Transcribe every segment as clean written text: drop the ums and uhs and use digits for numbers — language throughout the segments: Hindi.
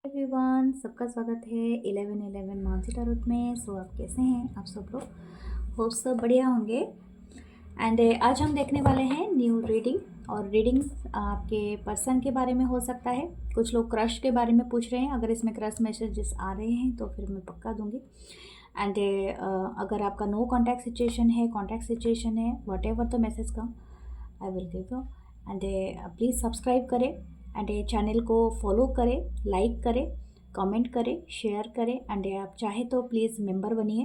एवरीवन, सबका स्वागत है 1111 मानसी टारोट में। सो आप कैसे हैं? आप सब लोग होप सब बढ़िया होंगे। एंड आज हम देखने वाले हैं न्यू रीडिंग। और रीडिंग आपके पर्सन के बारे में हो सकता है। कुछ लोग क्रश के बारे में पूछ रहे हैं। अगर इसमें क्रश मैसेजेस आ रहे हैं तो फिर मैं पक्का दूंगी। एंड अगर आपका नो कॉन्टैक्ट सिचुएशन है, कॉन्टैक्ट सिचुएशन है, what ever the message come I will give you. And please subscribe करें एंड चैनल को फॉलो करें, लाइक करें, कमेंट करें, शेयर करें। एंड आप चाहे तो प्लीज़ मेंबर बनिए।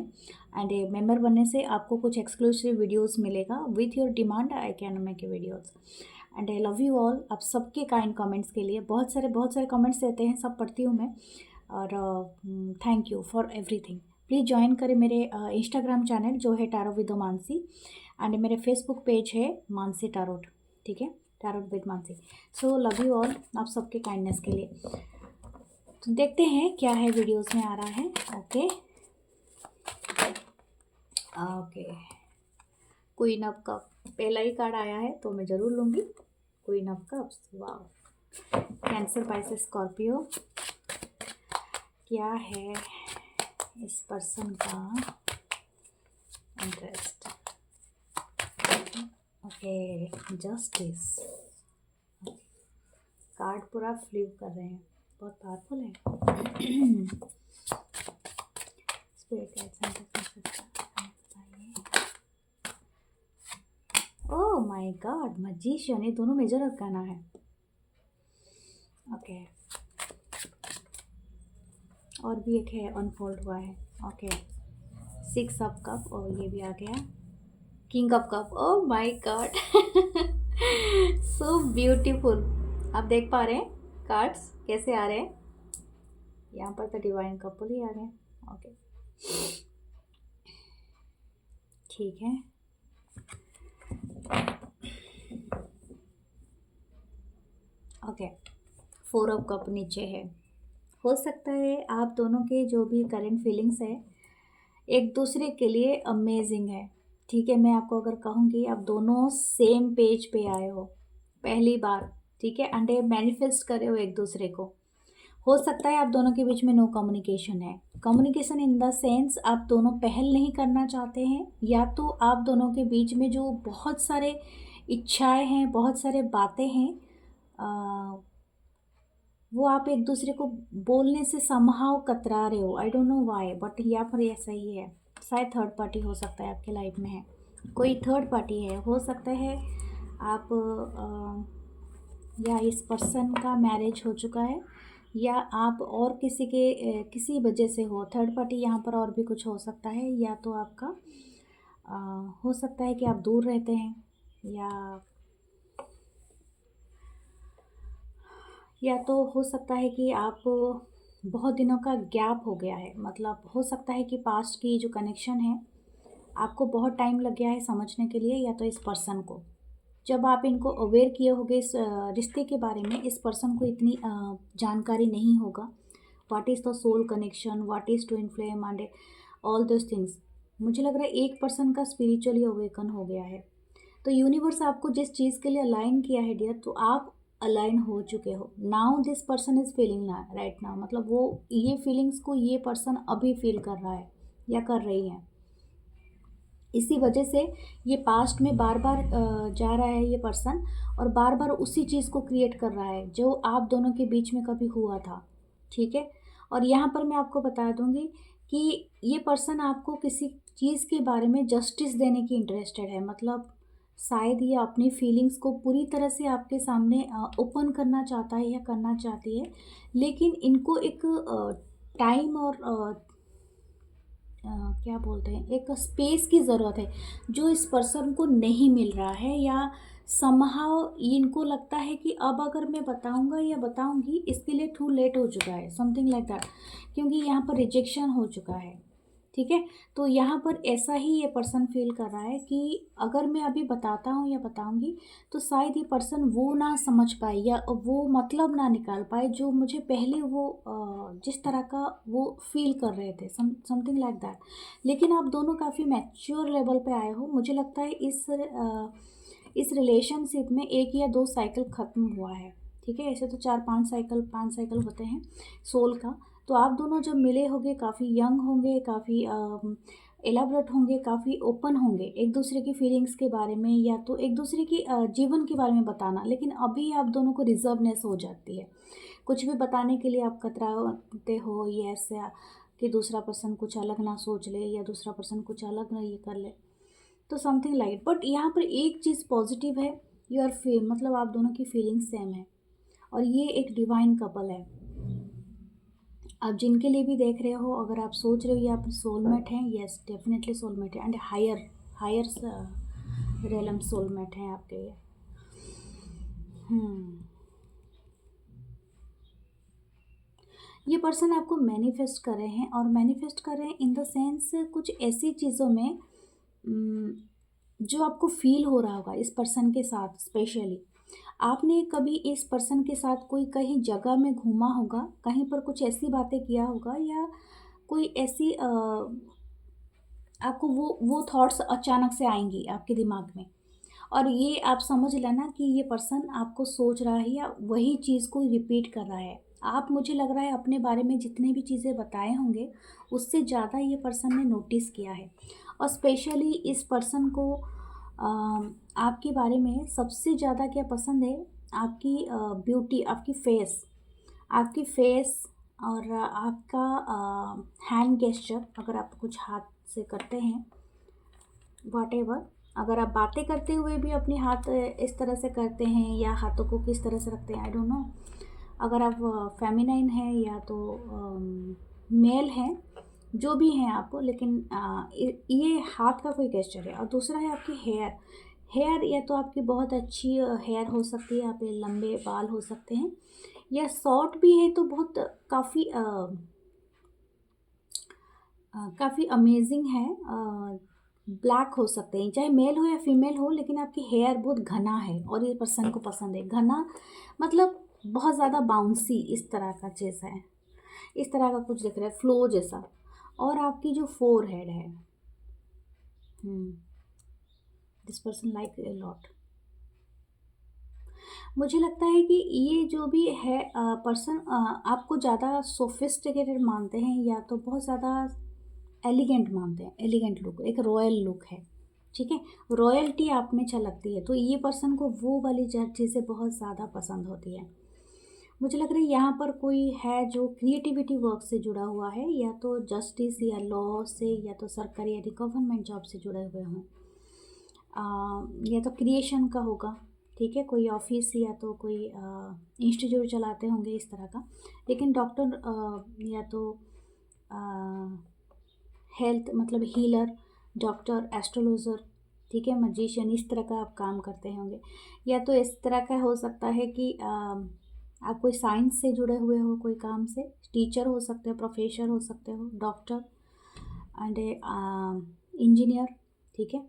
एंड मेंबर बनने से आपको कुछ एक्सक्लूसिव वीडियोस मिलेगा। With your demand I can make a videos. And I love you all. आप सबके काइंड कमेंट्स के लिए बहुत सारे कमेंट्स देते हैं, सब पढ़ती हूँ मैं। और thank you for everything. Please join करें मेरे इंस्टाग्राम चैनल जो है टैरो विद मानसी। एंड मेरे फेसबुक पेज है मानसी टारोट। ठीक है, tarot with Mansi. So love you all, आप सबके काइंडनेस के लिए। तो देखते हैं क्या है वीडियोस में आ रहा है। Okay okay, queen of cup पहला ही कार्ड आया है तो मैं ज़रूर लूँगी। क्वीन ऑफ कप्स, वाह। कैंसर, पाइसेस, स्कॉर्पियो, क्या है इस पर्सन का इंटरेस्ट? Okay, justice. कार्ड पूरा फ्लिप कर रहे हैं, बहुत पावरफुल है। Spirit oh my God, magician, ये दोनों मेजर अरकाना है। ओके, और भी एक है अनफोल्ड हुआ है। ओके, 6 ऑफ कप, और ये भी आ गया king of cup. Oh my God, so beautiful. आप देख पा रहे हैं कार्ड्स कैसे आ रहे हैं? यहाँ पर तो डिवाइन कपल ही आ रहे हैं। ओके, ठीक है। ओके, 4 ऑफ कप नीचे है। हो सकता है आप दोनों के जो भी करंट फीलिंग्स है एक दूसरे के लिए अमेजिंग है। ठीक है, मैं आपको अगर कहूँगी आप दोनों सेम पेज पे आए हो पहली बार। ठीक है, एंड मैनिफेस्ट करे हो एक दूसरे को। हो सकता है आप दोनों के बीच में नो कम्युनिकेशन है। कम्युनिकेशन इन द सेंस आप दोनों पहल नहीं करना चाहते हैं, या तो आप दोनों के बीच में जो बहुत सारे इच्छाएं हैं, बहुत सारे बातें हैं, वो आप एक दूसरे को बोलने से समहाउ कतरा रहे हो। I don't know why, but यहाँ पर ऐसा ही है। शायद थर्ड पार्टी हो सकता है आपके लाइफ में है, कोई थर्ड पार्टी है। हो सकता है आप या इस पर्सन का मैरिज हो चुका है, या आप और किसी के किसी वजह से हो थर्ड पार्टी। यहाँ पर और भी कुछ हो सकता है, या तो आपका हो सकता है कि आप दूर रहते हैं, या तो हो सकता है कि आप बहुत दिनों का गैप हो गया है। मतलब हो सकता है कि पास्ट की जो कनेक्शन है आपको बहुत टाइम लग गया है समझने के लिए, या तो इस पर्सन को जब आप इनको अवेयर किए होगे इस रिश्ते के बारे में, इस पर्सन को इतनी जानकारी नहीं होगा। What is the soul connection, what is twin flame and all those things. मुझे लग रहा है एक पर्सन का स्पिरिचुअली अवेकन हो गया है। तो यूनिवर्स आपको जिस चीज़ के लिए अलाइन किया है डियर, तो आप अलाइन हो चुके हो। Now this person is feeling right now, मतलब वो ये फीलिंग्स को ये पर्सन अभी फील कर रहा है या कर रही है। इसी वजह से ये पास्ट में बार बार जा रहा है ये पर्सन, और बार बार उसी चीज़ को क्रिएट कर रहा है जो आप दोनों के बीच में कभी हुआ था। ठीक है, और यहाँ पर मैं आपको बता दूंगी कि ये पर्सन आपको किसी चीज़ के बारे में जस्टिस देने की इंटरेस्टेड है। मतलब शायद ये अपनी फीलिंग्स को पूरी तरह से आपके सामने ओपन करना चाहता है या करना चाहती है, लेकिन इनको एक टाइम और क्या बोलते हैं, एक स्पेस की ज़रूरत है जो इस पर्सन को नहीं मिल रहा है, या समहाउ इनको लगता है कि अब अगर मैं बताऊंगा या बताऊंगी इसके लिए टू लेट हो चुका है, समथिंग लाइक दैट। क्योंकि यहाँ पर रिजेक्शन हो चुका है। ठीक है, तो यहाँ पर ऐसा ही ये पर्सन फील कर रहा है कि अगर मैं अभी बताता हूँ या बताऊँगी तो शायद ये पर्सन वो ना समझ पाए या वो मतलब ना निकाल पाए जो मुझे पहले वो जिस तरह का वो फील कर रहे थे, समथिंग लाइक दैट। लेकिन आप दोनों काफ़ी मैच्योर लेवल पे आए हो। मुझे लगता है इस रिलेशनशिप में 1 या 2 साइकिल ख़त्म हुआ है। ठीक है। ऐसे तो 5 साइकिल होते हैं सोल का। तो आप दोनों जब मिले होंगे काफ़ी यंग होंगे, काफ़ी एलाबरेट होंगे, काफ़ी ओपन होंगे एक दूसरे की फीलिंग्स के बारे में, या तो एक दूसरे की जीवन के बारे में बताना। लेकिन अभी आप दोनों को रिजर्वनेस हो जाती है, कुछ भी बताने के लिए आप कतराते हो, ये ऐसा कि दूसरा पर्सन कुछ अलग ना सोच ले या दूसरा पर्सन कुछ अलग ना ये कर ले, तो समथिंग लाइक। बट यहाँ पर एक चीज़ पॉजिटिव है, यू आर फील मतलब आप दोनों की फीलिंग्स सेम है, और ये एक डिवाइन कपल है। आप जिनके लिए भी देख रहे हो, अगर आप सोच रहे हो ये आप सोलमेट हैं, यस डेफिनेटली सोलमेट है, एंड हायर रेलम सोलमेट हैं आपके ये। ये पर्सन आपको मैनिफेस्ट कर रहे हैं, और मैनिफेस्ट कर रहे हैं इन द सेंस कुछ ऐसी चीज़ों में जो आपको फील हो रहा होगा इस पर्सन के साथ। स्पेशली आपने कभी इस पर्सन के साथ कोई कहीं जगह में घूमा होगा, कहीं पर कुछ ऐसी बातें किया होगा, या कोई ऐसी आपको वो थॉट्स अचानक से आएंगी आपके दिमाग में, और ये आप समझ लेना कि ये पर्सन आपको सोच रहा है या वही चीज़ को रिपीट कर रहा है। आप, मुझे लग रहा है, अपने बारे में जितने भी चीज़ें बताए होंगे उससे ज़्यादा ये पर्सन ने नोटिस किया है। और स्पेशली इस पर्सन को आपके बारे में सबसे ज़्यादा क्या पसंद है, आपकी ब्यूटी, आपकी फेस और आपका हैंड गेस्चर। अगर आप कुछ हाथ से करते हैं वॉटेवर, अगर आप बातें करते हुए भी अपने हाथ इस तरह से करते हैं या हाथों को किस तरह से रखते हैं, आई डोंट नो। अगर आप फेमिनाइन हैं या तो मेल हैं, जो भी हैं आप, लेकिन ये हाथ का कोई गेस्चर है। और दूसरा है आपकी हेयर, या तो आपकी बहुत अच्छी हेयर हो सकती है, आपके लंबे बाल हो सकते हैं, या शॉर्ट भी है तो बहुत काफ़ी अमेजिंग है। ब्लैक हो सकते हैं, चाहे मेल हो या फीमेल हो, लेकिन आपकी हेयर बहुत घना है और ये पर्सन को पसंद है। घना मतलब बहुत ज़्यादा बाउंसी, इस तरह का चीज़ है, इस तरह का कुछ दिख रहा है, फ्लो जैसा। और आपकी जो फोर हेड है, this person like a lot. मुझे लगता है कि ये जो भी है पर्सन आपको ज़्यादा सोफिस्टिकेटेड मानते हैं, या तो बहुत ज़्यादा एलिगेंट मानते हैं, एलिगेंट लुक, एक रॉयल लुक है, ठीक है, रॉयल्टी आप में झलकती है। तो ये पर्सन को वो वाली चीज़ें बहुत ज़्यादा पसंद होती है। मुझे लग रहा है यहाँ पर कोई है जो क्रिएटिविटी वर्क से जुड़ा हुआ है, या तो जस्टिस या लॉ से, या तो सरकारी या गवर्नमेंट जॉब से जुड़े हुए हों, या तो क्रिएशन का होगा, ठीक है, कोई ऑफिस या तो कोई इंस्टीट्यूट चलाते होंगे इस तरह का। लेकिन डॉक्टर या तो हेल्थ मतलब हीलर, डॉक्टर, एस्ट्रोलॉजर, ठीक है, मजिशियन, इस तरह का आप काम करते होंगे। या तो इस तरह का हो सकता है कि आप कोई साइंस से जुड़े हुए हो, कोई काम से, टीचर हो सकते हो, प्रोफेसर हो सकते हो, डॉक्टर एंड इंजीनियर, ठीक है।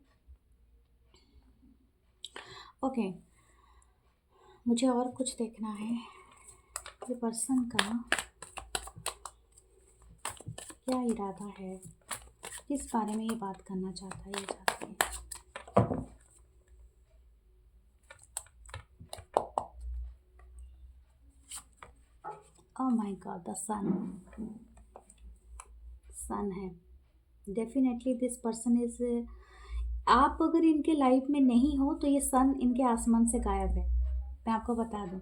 ओके, मुझे और कुछ देखना है, ये पर्सन का क्या इरादा है, किस बारे में ये बात करना चाहता है, ये चाहते हैं। ओह माय गॉड, द सन है। डेफिनेटली दिस पर्सन इज, आप अगर इनके लाइफ में नहीं हो तो ये सन इनके आसमान से गायब है, मैं आपको बता दूं।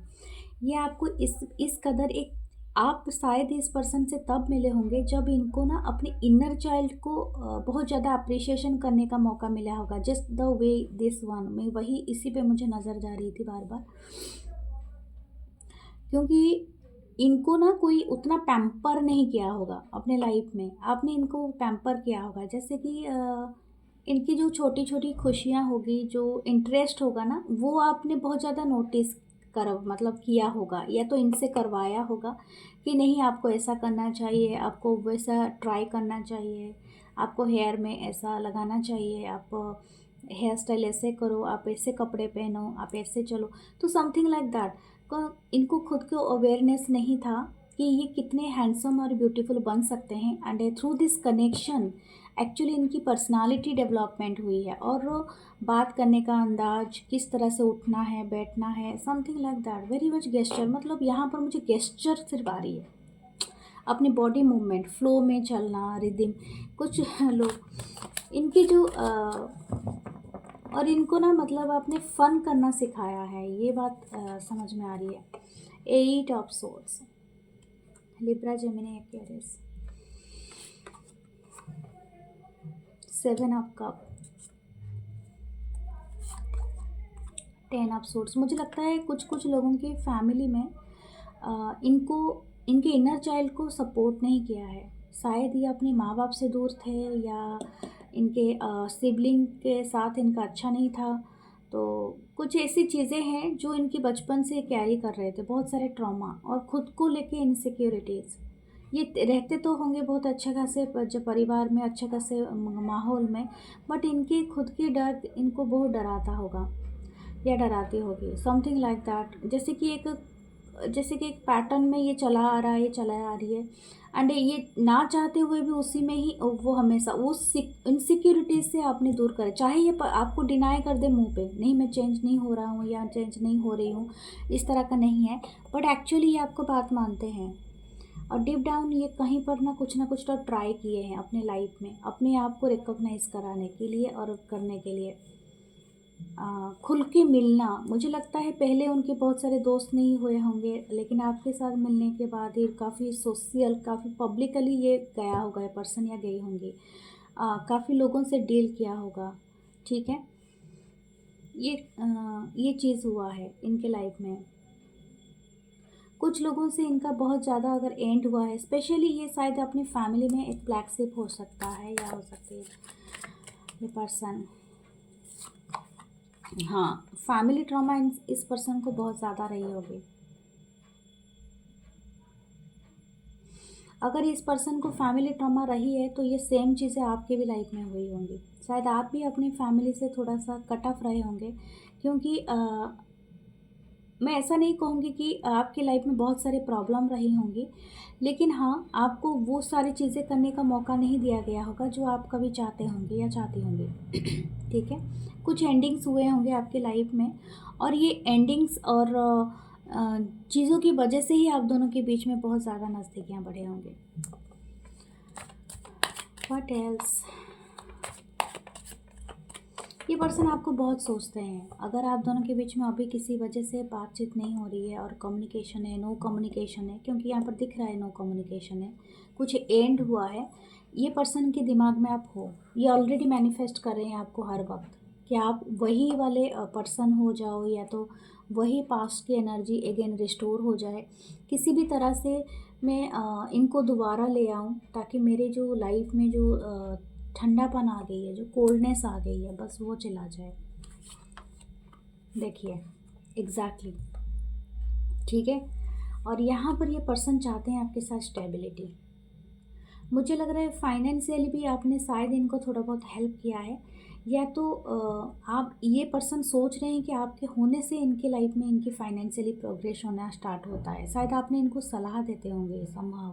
ये आपको इस कदर एक, आप शायद इस पर्सन से तब मिले होंगे जब इनको ना अपने इनर चाइल्ड को बहुत ज़्यादा अप्रिशिएशन करने का मौका मिला होगा, just the way this one. मैं वही इसी पे मुझे नज़र जा रही थी बार बार, क्योंकि इनको ना कोई उतना पैम्पर नहीं किया होगा अपने लाइफ में, आपने इनको पैम्पर किया होगा। जैसे कि इनकी जो छोटी छोटी खुशियाँ होगी, जो इंटरेस्ट होगा ना, वो आपने बहुत ज़्यादा नोटिस मतलब किया होगा, या तो इनसे करवाया होगा कि नहीं आपको ऐसा करना चाहिए, आपको वैसा ट्राई करना चाहिए, आपको हेयर में ऐसा लगाना चाहिए, आप हेयर स्टाइल ऐसे करो, आप ऐसे कपड़े पहनो, आप ऐसे चलो, तो समथिंग लाइक दैट। इनको खुद को अवेयरनेस नहीं था कि ये कितने हैंडसम और ब्यूटीफुल बन सकते हैं, and through this connection actually इनकी पर्सनालिटी डेवलपमेंट हुई है, और बात करने का अंदाज, किस तरह से उठना है बैठना है, something like that, very much gesture. मतलब यहाँ पर मुझे गेस्चर सिर्फ आ रही है, अपनी बॉडी मूवमेंट, फ्लो में चलना, रिदिम। कुछ लोग इनकी जो और इनको ना मतलब आपने फ़न करना सिखाया है, ये बात समझ में आ रही है। 8 of swords, Libra, Gemini, Aquarius, 7 of cup, 10 of swords. मुझे लगता है कुछ कुछ लोगों की फैमिली में इनको इनके इनर चाइल्ड को सपोर्ट नहीं किया है। शायद ये अपने माँ बाप से दूर थे, या इनके सिबलिंग के साथ इनका अच्छा नहीं था। तो कुछ ऐसी चीज़ें हैं जो इनकी बचपन से कैरी कर रहे थे, बहुत सारे ट्रॉमा और ख़ुद को लेके इनसिक्योरिटीज़। ये रहते तो होंगे बहुत अच्छे खासे जब परिवार में, अच्छे खासे माहौल में, बट इनके खुद के डर इनको बहुत डराता होगा या डराती होगी, समथिंग लाइक दैट। जैसे कि एक पैटर्न में ये चला आ रहा है, ये चला आ रही है, एंड ये ना चाहते हुए भी उसी में ही वो हमेशा उस इनसिक्योरिटीज़ से आपने दूर करे। चाहे ये आपको डिनाई कर दे मुंह पे, नहीं मैं चेंज नहीं हो रहा हूँ या चेंज नहीं हो रही हूँ, इस तरह का नहीं है, बट एक्चुअली ये आपको बात मानते हैं, और डीप डाउन ये कहीं पर ना कुछ तो ट्राई किए हैं अपने लाइफ में, अपने आप को रिकॉग्नाइज कराने के लिए और करने के लिए, खुल के मिलना। मुझे लगता है पहले उनके बहुत सारे दोस्त नहीं हुए होंगे, लेकिन आपके साथ मिलने के बाद ये काफ़ी सोशल, काफ़ी पब्लिकली ये गया होगा, ये पर्सन या गई होंगी, काफ़ी लोगों से डील किया होगा, ठीक है। ये चीज़ हुआ है इनके लाइफ में। कुछ लोगों से इनका बहुत ज़्यादा अगर एंड हुआ है, स्पेशली ये शायद अपनी फैमिली में एक ब्लैक शिप हो सकता है, या हो सकती है ये पर्सन। हाँ, फैमिली ट्रॉमा इस पर्सन को बहुत ज़्यादा रही होगी। अगर इस पर्सन को फैमिली ट्रॉमा रही है तो ये सेम चीज़ें आपके भी लाइफ में हुई होंगी। शायद आप भी अपनी फैमिली से थोड़ा सा कट ऑफ रहे होंगे, क्योंकि मैं ऐसा नहीं कहूँगी कि आपकी लाइफ में बहुत सारे प्रॉब्लम रही होंगी, लेकिन हाँ, आपको वो सारी चीज़ें करने का मौका नहीं दिया गया होगा जो आप कभी चाहते होंगे या चाहती होंगी। ठीक है, कुछ एंडिंग्स हुए होंगे आपकी लाइफ में, और ये एंडिंग्स और चीज़ों की वजह से ही आप दोनों के बीच में बहुत ज़्यादा नज़दीकियाँ बढ़े होंगे। What else? ये पर्सन आपको बहुत सोचते हैं। अगर आप दोनों के बीच में अभी किसी वजह से बातचीत नहीं हो रही है और कम्युनिकेशन है, नो कम्युनिकेशन है, क्योंकि यहाँ पर दिख रहा है नो कम्युनिकेशन है, कुछ एंड हुआ है, ये पर्सन के दिमाग में आप हो, ये ऑलरेडी मैनिफेस्ट कर रहे हैं आपको हर वक्त कि आप वही वाले पर्सन हो जाओ, या तो वही पास्ट की एनर्जी अगेन रिस्टोर हो जाए। किसी भी तरह से मैं इनको दोबारा ले आऊँ, ताकि मेरे जो लाइफ में जो ठंडापन आ गई है, जो कोल्डनेस आ गई है, बस वो चला जाए। देखिए एग्जैक्टली, ठीक है। और यहाँ पर ये पर्सन चाहते हैं आपके साथ स्टेबिलिटी। मुझे लग रहा है फाइनेंशियली भी आपने शायद इनको थोड़ा बहुत हेल्प किया है, या तो आप, ये पर्सन सोच रहे हैं कि आपके होने से इनके लाइफ में इनकी फाइनेंशियली प्रोग्रेस होना स्टार्ट होता है। शायद आपने इनको सलाह देते होंगे समहाउ,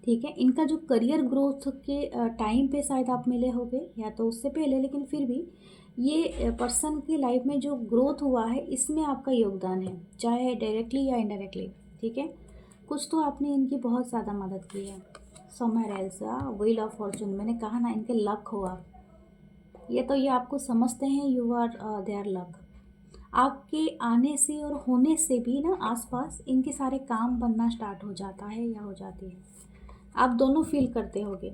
ठीक है। इनका जो करियर ग्रोथ के टाइम पे शायद आप मिले होंगे, या तो उससे पहले, लेकिन फिर भी ये पर्सन की लाइफ में जो ग्रोथ हुआ है इसमें आपका योगदान है, चाहे डायरेक्टली या इनडायरेक्टली, ठीक है। कुछ तो आपने इनकी बहुत ज़्यादा मदद की है। Somewhere else, wheel of Fortune, मैंने कहा ना, इनके लक हो आप, ये तो ये आपको समझते हैं, यू आर देयर लक। आपके आने से और होने से भी ना आसपास इनके सारे काम बनना स्टार्ट हो जाता है या हो जाती है, आप दोनों फील करते होगे।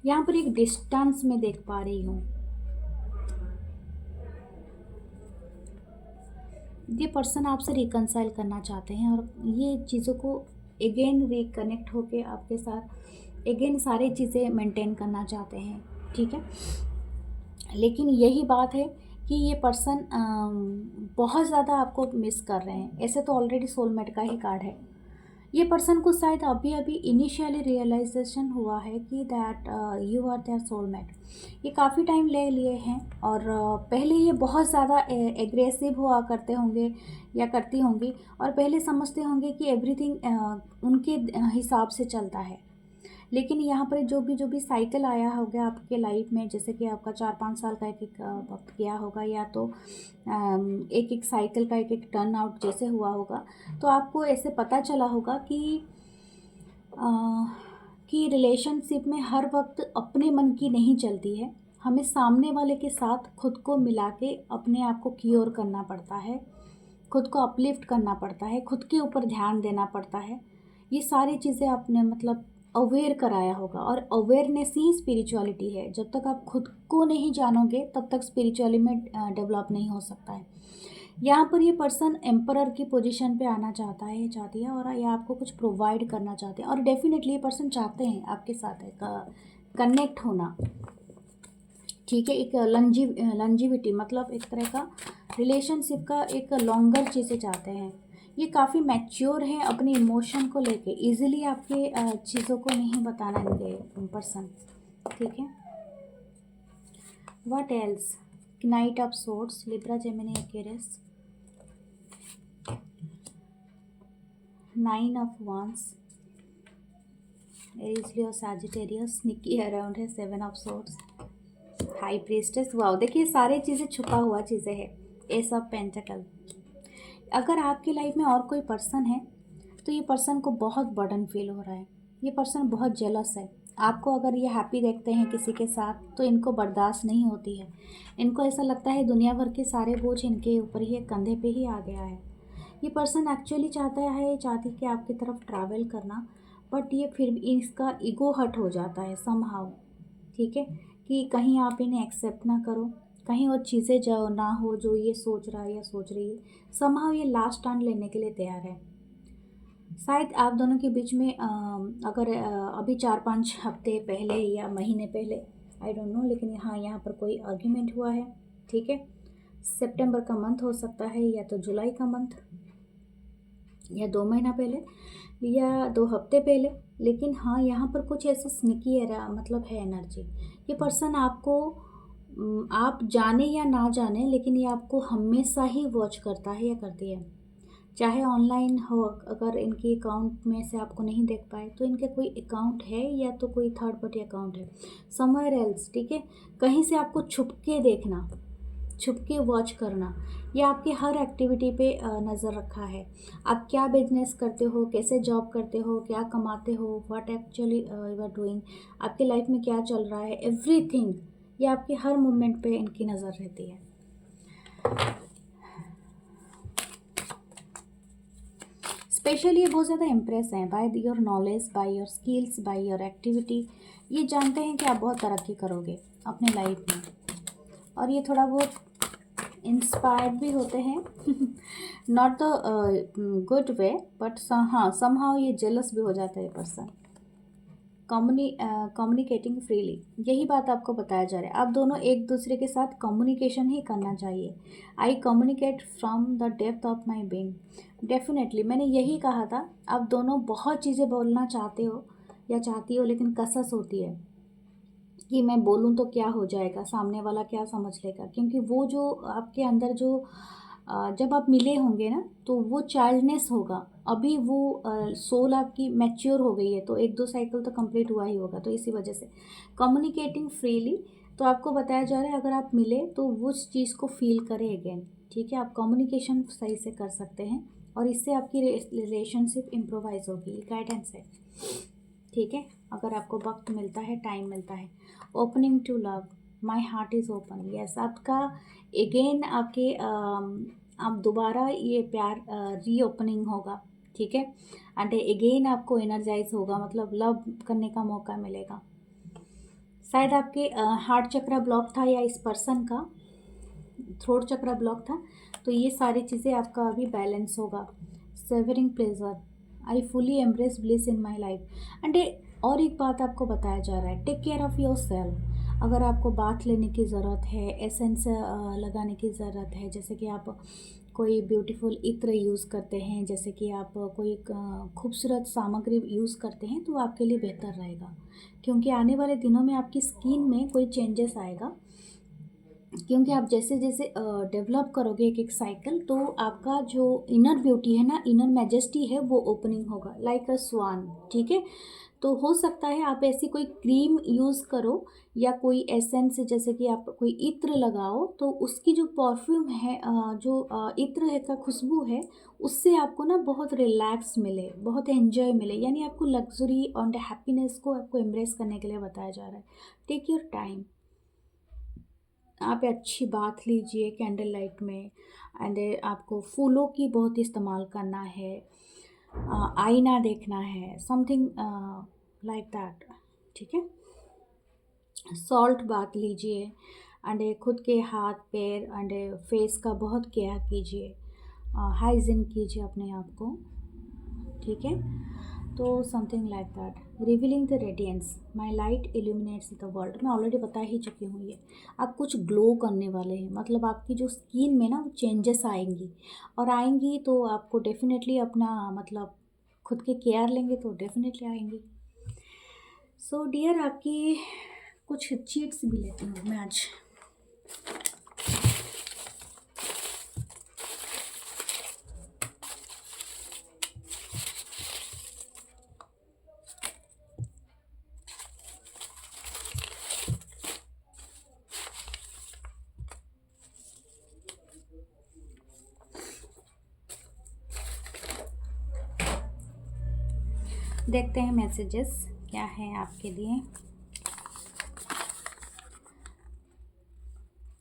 यहाँ पर एक डिस्टेंस में देख पा रही हूँ, ये पर्सन आपसे रिकंसाइल करना चाहते हैं, और ये चीज़ों को अगेन रिकनेक्ट होके आपके साथ अगेन सारी चीज़ें मेंटेन करना चाहते हैं, ठीक है। लेकिन यही बात है कि ये पर्सन बहुत ज़्यादा आपको मिस कर रहे हैं। ऐसे तो ऑलरेडी सोलमेट का ही कार्ड है। ये पर्सन को शायद अभी अभी इनिशियली रियलाइजेशन हुआ है कि that you are their soulmate. ये काफ़ी टाइम ले लिए हैं, और पहले ये बहुत ज़्यादा एग्रेसिव हुआ करते होंगे या करती होंगी, और पहले समझते होंगे कि एवरीथिंग उनके हिसाब से चलता है। लेकिन यहाँ पर जो भी साइकिल आया होगा आपके लाइफ में, जैसे कि आपका 4-5 साल का एक एक वक्त गया होगा, या तो एक एक साइकिल का एक एक टर्न आउट जैसे हुआ होगा, तो आपको ऐसे पता चला होगा कि रिलेशनशिप में हर वक्त अपने मन की नहीं चलती है। हमें सामने वाले के साथ खुद को मिला के अपने आप को क्योर करना पड़ता है, खुद को अपलिफ्ट करना पड़ता है, खुद के ऊपर ध्यान देना पड़ता है। ये सारी चीज़ें आपने मतलब अवेयर कराया होगा, और अवेयरनेस ही स्पिरिचुअलिटी है। जब तक आप खुद को नहीं जानोगे तब तक स्पिरिचुअली में डेवलप नहीं हो सकता है। यहाँ पर ये पर्सन एम्परर की पोजीशन पे आना चाहता है, चाहती है, और ये आपको कुछ प्रोवाइड करना चाहते हैं, और डेफिनेटली ये पर्सन चाहते हैं आपके साथ एक कनेक्ट होना, ठीक है। एक लंजीविटी मतलब एक तरह का रिलेशनशिप का एक लॉन्गर चीज़ें चाहते हैं। ये काफ़ी मैच्योर हैं अपने इमोशन को लेके, इजीली आपके चीज़ों को नहीं बताना इनके पर्सन, ठीक है। What else? Night of swords, Libra, Gemini, Aquarius, 9 of wands, Aries, Leo, Sagittarius, sneaky around है, 7 of swords, high priestess. Wow, देखिए सारी चीज़ें छुपा हुआ चीज़ें हैं, एस ऑफ पेंटिकल। अगर आपकी लाइफ में और कोई पर्सन है तो ये पर्सन को बहुत बर्डन फील हो रहा है, ये पर्सन बहुत जेलस है आपको। अगर ये हैप्पी देखते हैं किसी के साथ तो इनको बर्दाश्त नहीं होती है, इनको ऐसा लगता है दुनिया भर के सारे बोझ इनके ऊपर ही, कंधे पे ही आ गया है। ये पर्सन एक्चुअली चाहती कि आपकी तरफ ट्रैवल करना, बट ये फिर भी इसका ईगो हर्ट हो जाता है समहाउ, ठीक है, कि कहीं आप इन्हें एक्सेप्ट ना करो, कहीं वो चीज़ें जो ना हो जो ये सोच रहा है या सोच रही है। समहाउ ये लास्ट स्टैंड लेने के लिए तैयार है। शायद आप दोनों के बीच में अगर अभी 4-5 हफ्ते पहले या महीने पहले, आई डोंट नो, लेकिन यहाँ पर कोई आर्ग्यूमेंट हुआ है, ठीक है। सितंबर का मंथ हो सकता है, या तो जुलाई का मंथ, या 2 महीना पहले, या 2 हफ्ते पहले। लेकिन हाँ, यहाँ पर कुछ ऐसा स्निकी मतलब है एनर्जी। ये पर्सन आपको आप जाने या ना जाने, लेकिन ये आपको हमेशा ही वॉच करता है या करती है, चाहे ऑनलाइन हो। अगर इनके अकाउंट में से आपको नहीं देख पाए तो इनके कोई अकाउंट है, या तो कोई थर्ड पार्टी अकाउंट है समवेयर एल्स, ठीक है। कहीं से आपको छुप के देखना, छुप के वॉच करना, या आपकी हर एक्टिविटी पे नज़र रखा है। आप क्या बिजनेस करते हो, कैसे जॉब करते हो, क्या कमाते हो, what actually you are doing, आपके लाइफ में क्या चल रहा है, एवरीथिंग, ये आपके हर मोमेंट पे इनकी नज़र रहती है। स्पेशली ये बहुत ज़्यादा इम्प्रेस हैं by your knowledge, by your skills, by your activity. ये जानते हैं कि आप बहुत तरक्की करोगे अपने लाइफ में, और ये थोड़ा बहुत इंस्पायर्ड भी होते हैं not the good way, but हाँ समहाउ ये जेलस भी हो जाता है पर्सन। कम्युनिकेटिंग फ्रीली, यही बात आपको बताया जा रहा है। आप दोनों एक दूसरे के साथ कम्युनिकेशन ही करना चाहिए। I communicate from the depth of my being, definitely मैंने यही कहा था। आप दोनों बहुत चीज़ें बोलना चाहते हो या चाहती हो, लेकिन कसस होती है कि मैं बोलूँ तो क्या हो जाएगा, सामने वाला क्या समझ लेगा, क्योंकि वो जो आपके अंदर जो जब आप मिले होंगे ना तो वो चाइल्डनेस होगा। अभी वो सोल आपकी मैच्योर हो गई है, तो 1-2 साइकिल तो कंप्लीट हुआ ही होगा, तो इसी वजह से कम्युनिकेटिंग फ्रीली। तो आपको बताया जा रहा है अगर आप मिले तो वो उस चीज़ को फील करें अगेन, ठीक है। आप कम्युनिकेशन सही से कर सकते हैं, और इससे आपकी रिलेशनशिप इम्प्रोवाइज होगी, गाइडेंस है, ठीक है। अगर आपको वक्त मिलता है, टाइम मिलता है। Opening to love, my heart is open, yes, आपका अगेन आपके आप दोबारा ये प्यार रीओपनिंग होगा, ठीक है। एंड अगेन आपको एनर्जाइज होगा, मतलब लव करने का मौका मिलेगा। शायद आपके हार्ट चक्रा ब्लॉक था, या इस पर्सन का थ्रोट चक्रा ब्लॉक था, तो ये सारी चीज़ें आपका अभी बैलेंस होगा। Savouring pleasure, I fully embrace bliss in my life. And और एक बात आपको बताया जा रहा है, take care of yourself. अगर आपको बाथ लेने की ज़रूरत है, एसेंस लगाने की ज़रूरत है, जैसे कि आप कोई ब्यूटीफुल इत्र यूज़ करते हैं, जैसे कि आप कोई खूबसूरत सामग्री यूज़ करते हैं, तो आपके लिए बेहतर रहेगा, क्योंकि आने वाले दिनों में आपकी स्किन में कोई चेंजेस आएगा। क्योंकि आप जैसे जैसे डेवलप करोगे एक एक साइकिल, तो आपका जो इनर ब्यूटी है ना, इनर मैजेस्टी है, वो ओपनिंग होगा लाइक अ स्वान। ठीक है। तो हो सकता है आप ऐसी कोई क्रीम यूज़ करो या कोई एसेंस, जैसे कि आप कोई इत्र लगाओ, तो उसकी जो परफ्यूम है, जो इत्र है का खुशबू है, उससे आपको ना बहुत रिलैक्स मिले, बहुत एंजॉय मिले, यानी आपको लग्जरी और हैप्पीनेस को आपको एम्ब्रेस करने के लिए बताया जा रहा है। टेक योर टाइम, आप अच्छी बात लीजिए कैंडल लाइट में। एंड आपको फूलों की बहुत इस्तेमाल करना है, आईना देखना है, समथिंग लाइक दैट। ठीक है। सॉल्ट बात लीजिए। एंड खुद के हाथ पैर एंड फेस का बहुत केयर कीजिए, हाइजीन कीजिए अपने आप को। ठीक है। तो something like that, revealing the radiance, my light illuminates the world. मैं ऑलरेडी बता ही चुकी हूँ ये। आप कुछ ग्लो करने वाले हैं, मतलब आपकी जो स्किन में ना वो चेंजेस आएंगी, और आएंगी तो आपको डेफिनेटली अपना मतलब खुद के केयर लेंगे तो डेफिनेटली आएंगी। सो डियर, आपकी कुछ चीट्स भी लेती हूँ मैं आज। देखते हैं मैसेजेस क्या है आपके लिए।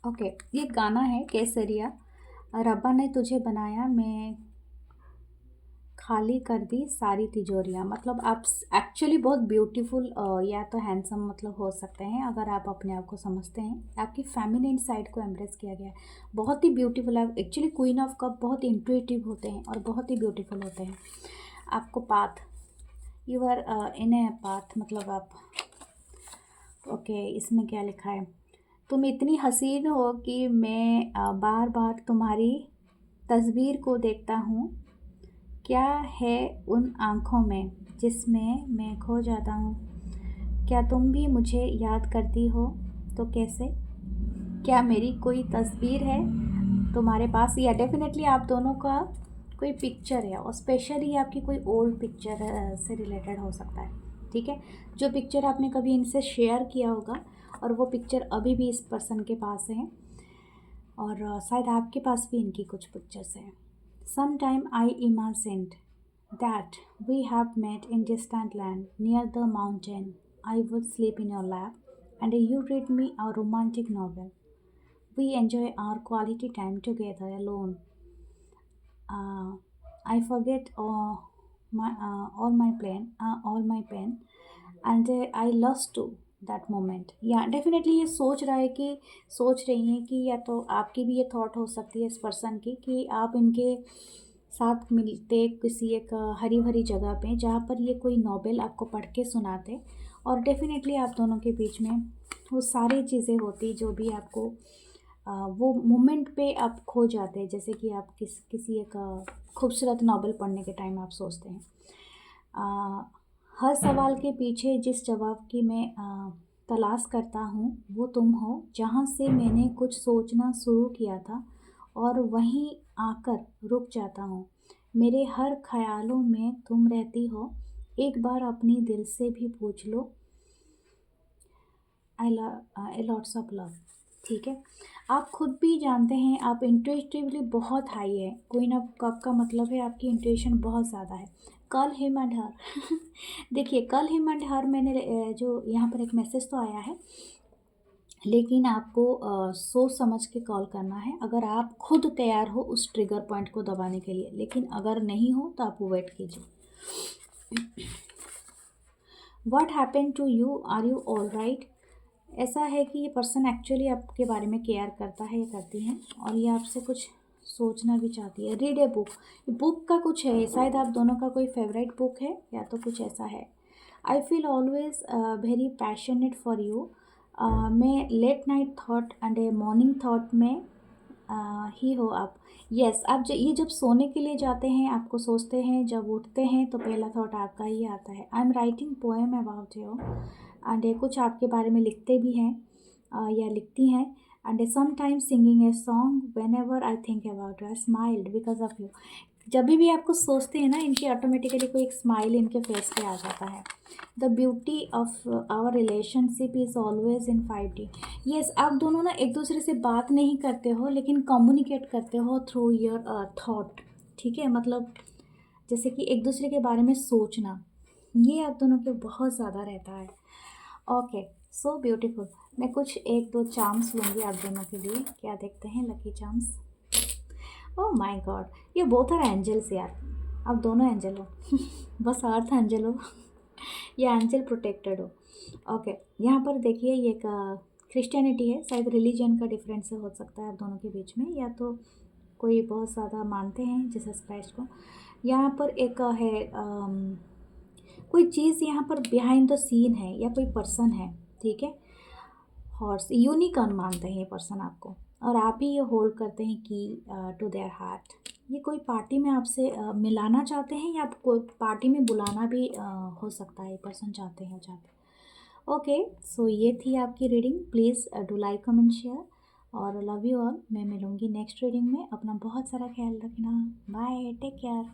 ओके, ये गाना है केसरिया। रब्बा ने तुझे बनाया, मैं खाली कर दी सारी तिजोरियाँ। मतलब आप एक्चुअली बहुत ब्यूटीफुल या तो हैंडसम मतलब हो सकते हैं, अगर आप अपने आप को समझते हैं। आपकी फेमिनिन साइड को एम्ब्रेस किया गया है, बहुत ही ब्यूटीफुल। आप एक्चुअली क्वीन ऑफ कप बहुत इंट्यूटिव होते हैं और बहुत ही ब्यूटीफुल होते हैं। आपको path, you are in a path, मतलब आप ओके। इसमें क्या लिखा है, तुम इतनी हसीन हो कि मैं बार बार तुम्हारी तस्वीर को देखता हूँ। क्या है उन आँखों में जिसमें मैं खो जाता हूँ। क्या तुम भी मुझे याद करती हो, तो कैसे। क्या मेरी कोई तस्वीर है तुम्हारे पास, या डेफिनेटली आप दोनों का कोई पिक्चर है, और स्पेशली आपकी कोई ओल्ड पिक्चर से रिलेटेड हो सकता है। ठीक है। जो पिक्चर आपने कभी इनसे शेयर किया होगा, और वो पिक्चर अभी भी इस पर्सन के पास है, और शायद आपके पास भी इनकी कुछ पिक्चर्स हैं। Sometime I imagined that we have met in distant land near the mountain. I would sleep in your lap, and you read me a romantic novel. We enjoy our quality time together alone. Uh, I forget all my pain, and I lost to that moment. या डेफिनेटली ये सोच रहा है कि सोच रही हैं कि या तो आपकी भी ये थॉट हो सकती है इस पर्सन की, कि आप इनके साथ मिलते किसी एक हरी भरी जगह पे, जहाँ पर ये कोई नॉवेल आपको पढ़ के सुनाते, और डेफिनेटली आप दोनों के बीच में वो सारी चीज़ें होती जो भी आपको वो मोमेंट पे आप खो जाते हैं, जैसे कि आप किसी एक खूबसूरत नॉवल पढ़ने के टाइम आप सोचते हैं। अ, हर सवाल के पीछे जिस जवाब की मैं तलाश करता हूँ, वो तुम हो, जहाँ से मैंने कुछ सोचना शुरू किया था और वहीं आकर रुक जाता हूँ। मेरे हर ख्यालों में तुम रहती हो, एक बार अपनी दिल से भी पूछ लो। आई लॉट्स ऑफ लव। ठीक है। आप खुद भी जानते हैं आप इंट्यूटिवली बहुत हाई है। क्वीन ऑफ कप का मतलब है आपकी इंट्यूशन बहुत ज़्यादा है। कल हिम एंड हर देखिए, कल हिम एंड हर मैंने जो यहाँ पर एक मैसेज तो आया है, लेकिन आपको सोच समझ के कॉल करना है, अगर आप खुद तैयार हो उस ट्रिगर पॉइंट को दबाने के लिए। लेकिन अगर नहीं हो तो आप वेट कीजिए। What happen to you, are you all right. ऐसा है कि ये पर्सन एक्चुअली आपके बारे में केयर करता है या करती हैं, और ये आपसे कुछ सोचना भी चाहती है। रीड ए बुक, बुक का कुछ है, शायद आप दोनों का कोई फेवरेट बुक है या तो कुछ ऐसा है। I feel always very passionate for you. मैं late night thought and a morning thought में ही हो आप। यस, आप ये जब सोने के लिए जाते हैं, आपको सोचते हैं, जब उठते हैं तो पहला थॉट आपका ही आता है। I am writing poem about you, and कुछ आपके बारे में लिखते भी हैं या लिखती हैं। And sometimes singing a song when ever I think about you I smiled because of you. जब भी आपको सोचते हैं ना, इनकी ऑटोमेटिकली कोई एक स्माइल इनके फेस पे आ जाता है। The beauty of our relationship is always in 5D। Yes, आप दोनों ना एक दूसरे से बात नहीं करते हो लेकिन कम्युनिकेट करते हो थ्रू योर थॉट। ठीक है, मतलब जैसे कि एक दूसरे के बारे में सोचना, ये आप दोनों के बहुत ज़्यादा रहता है। Okay, so beautiful. मैं कुछ एक दो चार्म्स लूँगी आप दोनों के लिए। क्या देखते हैं lucky charms. Oh my God, ये बोथ आर एंजल्स यार, आप दोनों एंजल हो। बस अर्थ एंजल हो या एंजल प्रोटेक्टेड हो। ओके, यहाँ पर देखिए ये एक क्रिश्चियनिटी है, शायद रिलीजन का डिफरेंस हो सकता है आप दोनों के बीच में, या तो कोई बहुत ज़्यादा मानते हैं जीसस क्राइस्ट को। यहाँ पर एक है कोई चीज़ यहाँ पर बिहाइंड द सीन है या कोई पर्सन है। ठीक है, हॉर्स यूनिकॉर्न मानते हैं ये पर्सन आपको, और आप ही ये होल्ड करते हैं कि टू देयर हार्ट। ये कोई पार्टी में आपसे मिलाना चाहते हैं या आप कोई पार्टी में बुलाना भी हो सकता है, ये पर्सन चाहते हैं चाहते। ओके, सो ये थी आपकी reading. Please do like comment share, और लव यू ऑल। मैं मिलूँगी नेक्स्ट रीडिंग में। अपना बहुत सारा ख्याल रखना। Bye, take care.